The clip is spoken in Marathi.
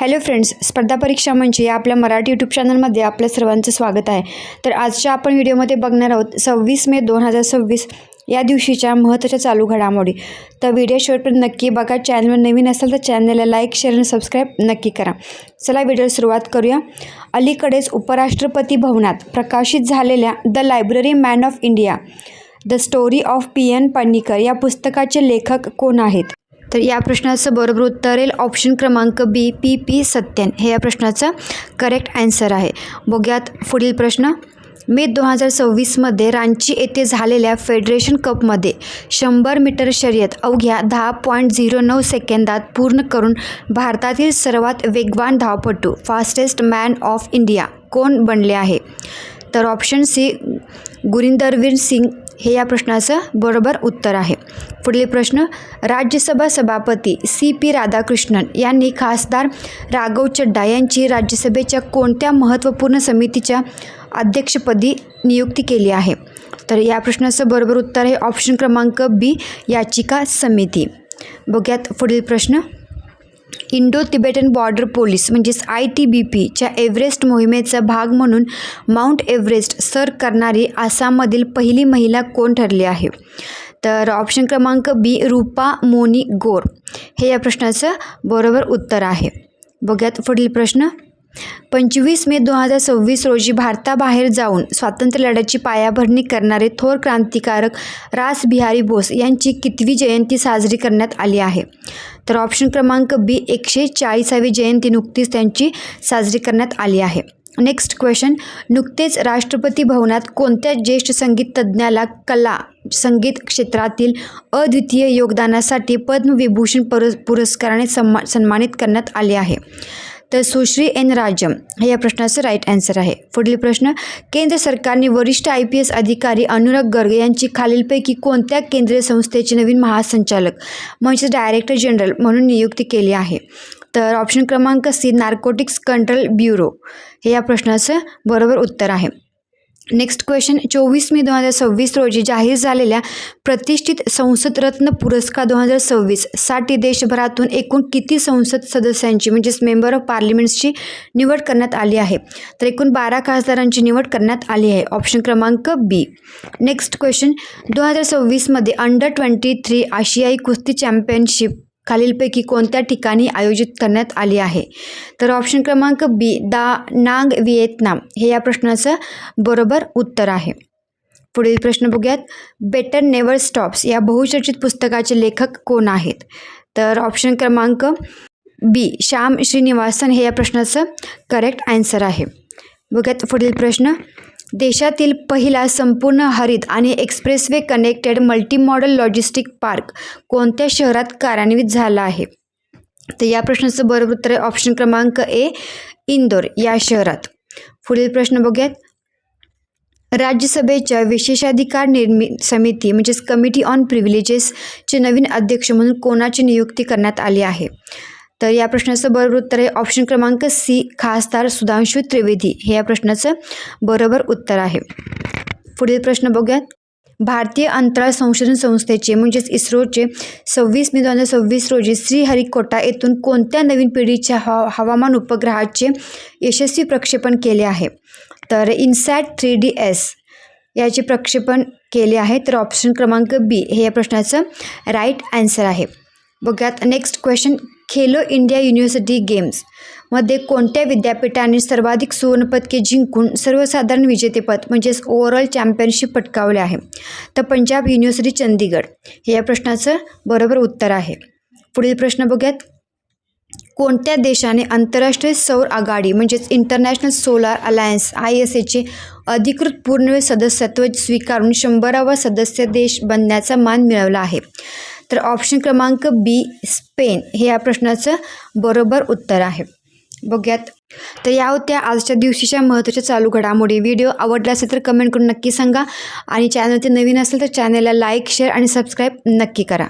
हॅलो फ्रेंड्स, स्पर्धा परीक्षा मंच या आपल्या मराठी यूट्यूब चॅनलमध्ये आपल्या सर्वांचं स्वागत आहे. तर आजच्या आपण व्हिडिओमध्ये बघणार आहोत 26 मे 2026 या दिवशीच्या महत्त्वाच्या चालू घडामोडी. तर व्हिडिओ शेवटपर्यंत नक्की बघा. चॅनलवर नवीन असेल तर चॅनलला लाईक, शेअर आणि सबस्क्राईब नक्की करा. चला व्हिडिओला सुरुवात करूया. अलीकडेच उपराष्ट्रपती भवनात प्रकाशित झालेल्या the library man of India the story of PN Panikkar या पुस्तकाचे लेखक कोण आहेत? तर या प्रश्नाचं बरोबर उत्तर येईल ऑप्शन क्रमांक बी, PP सत्यन हे या प्रश्नाचं करेक्ट आन्सर आहे. बघूयात पुढील प्रश्न. मे 2026मध्ये रांची येथे झालेल्या फेडरेशन कपमध्ये 100 मीटर शर्यत अवघ्या 10.09 सेकंदात पूर्ण करून भारतातील सर्वात वेगवान धावपटू फास्टेस्ट मॅन ऑफ इंडिया कोण बनले आहे? तर ऑप्शन सी, गुरिंदरवीर सिंग हे या प्रश्नाचं बरोबर उत्तर आहे. पुढील प्रश्न. राज्यसभा सभापती CP राधाकृष्णन यांनी खासदार राघव चड्डा यांची राज्यसभेच्या कोणत्या महत्त्वपूर्ण समितीच्या अध्यक्षपदी नियुक्ती केली आहे? तर या प्रश्नाचं बरोबर उत्तर आहे ऑप्शन क्रमांक बी, याचिका समिती. बघूयात पुढील प्रश्न. इंडो तिबेटन बॉर्डर पोलीस म्हणजेच ITBPच्या एव्हरेस्ट मोहिमेचा भाग म्हणून माउंट एव्हरेस्ट सर करणारी आसाममधील पहिली महिला कोण ठरली आहे? तर ऑप्शन क्रमांक बी, रूपा मोनी गोर हे या प्रश्नाचं बरोबर उत्तर आहे. बघूयात पुढील प्रश्न. 25 मे 2026 रोजी भारताबाहेर जाऊन स्वातंत्र्य लढ्याची पायाभरणी करणारे थोर क्रांतिकारक रासबिहारी बोस यांची कितवी जयंती साजरी करण्यात आली आहे? तर ऑप्शन क्रमांक बी, 140वी जयंती नुकतीच त्यांची साजरी करण्यात आली आहे. Next question. नुकतेच राष्ट्रपती भवनात कोणत्या ज्येष्ठ संगीत तज्ज्ञाला कला संगीत क्षेत्रातील अद्वितीय योगदानासाठी पद्मविभूषण पुरस्काराने सन्मानित करण्यात आले आहे? तर सुश्री N. राजम हे या प्रश्नाचं राईट आन्सर आहे. पुढील प्रश्न. केंद्र सरकारने वरिष्ठ IPS अधिकारी अनुराग गर्ग यांची खालीलपैकी कोणत्या केंद्रीय संस्थेचे नवीन महासंचालक म्हणजे डायरेक्टर जनरल म्हणून नियुक्ती केली आहे? तर ऑप्शन क्रमांक सी, नार्कोटिक्स कंट्रोल ब्युरो हे या प्रश्नाचं बरोबर उत्तर आहे. Next question. 24 मे 2026 रोजी जाहीर झालेल्या प्रतिष्ठित संसद रत्न पुरस्कार 2026 साठी देशभरातून एकूण किती संसद सदस्यांची म्हणजेच मेंबर ऑफ पार्लिमेंट्सची निवड करण्यात आली आहे? तर एकूण 12 खासदारांची निवड करण्यात आली आहे. ऑप्शन क्रमांक बी. Next question. 2026मध्ये अंडर-23 आशियाई कुस्ती चॅम्पियनशिप खालीलपैकी कोणत्या ठिकाणी आयोजित करण्यात आली आहे? तर ऑप्शन क्रमांक बी, दा नांग, व्हिएतनाम हे या प्रश्नाचं बरोबर उत्तर आहे. पुढील प्रश्न बघूयात. बेटर नेव्हर स्टॉप्स या बहुचर्चित पुस्तकाचे लेखक कोण आहेत? तर ऑप्शन क्रमांक बी, श्याम श्रीनिवासन हे या प्रश्नाचं करेक्ट आन्सर आहे. बघूयात पुढील प्रश्न. देशातील पहिला संपूर्ण हरित आणि expressway connected multimodal logistic park कोणत्या शहरात कार्यान्वित झाला आहे? तर या प्रश्नाचं बरोबर उत्तर आहे ऑप्शन क्रमांक ए, इंदोर या शहरात. पुढील प्रश्न बघूयात. राज्यसभेच्या विशेषाधिकार समिती म्हणजेच कमिटी ऑन प्रिव्हिलेजेसचे नवीन अध्यक्ष म्हणून कोणाची नियुक्ती करण्यात आली आहे? तर या प्रश्नाचं बरोबर उत्तर आहे ऑप्शन क्रमांक सी, खासदार सुधांशु त्रिवेदी हे या प्रश्नाचं बरोबर उत्तर आहे. पुढील प्रश्न बघूयात. भारतीय अंतराळ संशोधन संस्थेचे म्हणजेच इस्रोचे 26 मे 2026 रोजी श्रीहरिकोटा येथून कोणत्या नवीन पिढीच्या हवामान उपग्रहाचे यशस्वी प्रक्षेपण केले आहे? तर इन्सॅट 3DS याचे प्रक्षेपण केले आहे. तर ऑप्शन क्रमांक बी हे या प्रश्नाचं राईट आन्सर आहे. बघूयात next question. Khelo India university गेम्समध्ये कोणत्या विद्यापीठाने सर्वाधिक सुवर्णपदके जिंकून सर्वसाधारण विजेतेपद म्हणजेच ओव्हरऑल चॅम्पियनशिप पटकावले आहे? तर पंजाब युनिव्हर्सिटी चंदीगड हे या प्रश्नाचं बरोबर उत्तर आहे. पुढील प्रश्न बघूयात. कोणत्या देशाने आंतरराष्ट्रीय सौर आघाडी म्हणजेच इंटरनॅशनल सोलार अलायन्स ISAचे अधिकृत पूर्णवेळ सदस्यत्व स्वीकारून 100वा सदस्य देश बनण्याचा मान मिळवला आहे? तर ऑप्शन क्रमांक बी, स्पेन हे या प्रश्नाचं बरोबर उत्तर आहे. बघूयात. तर या होत्या आजच्या दिवशीच्या महत्त्वाच्या चालू घडामोडी. व्हिडिओ आवडला असेल तर कमेंट करून नक्की सांगा आणि चॅनलचे नवीन असेल तर चॅनलला लाईक, शेअर आणि सबस्क्राईब नक्की करा.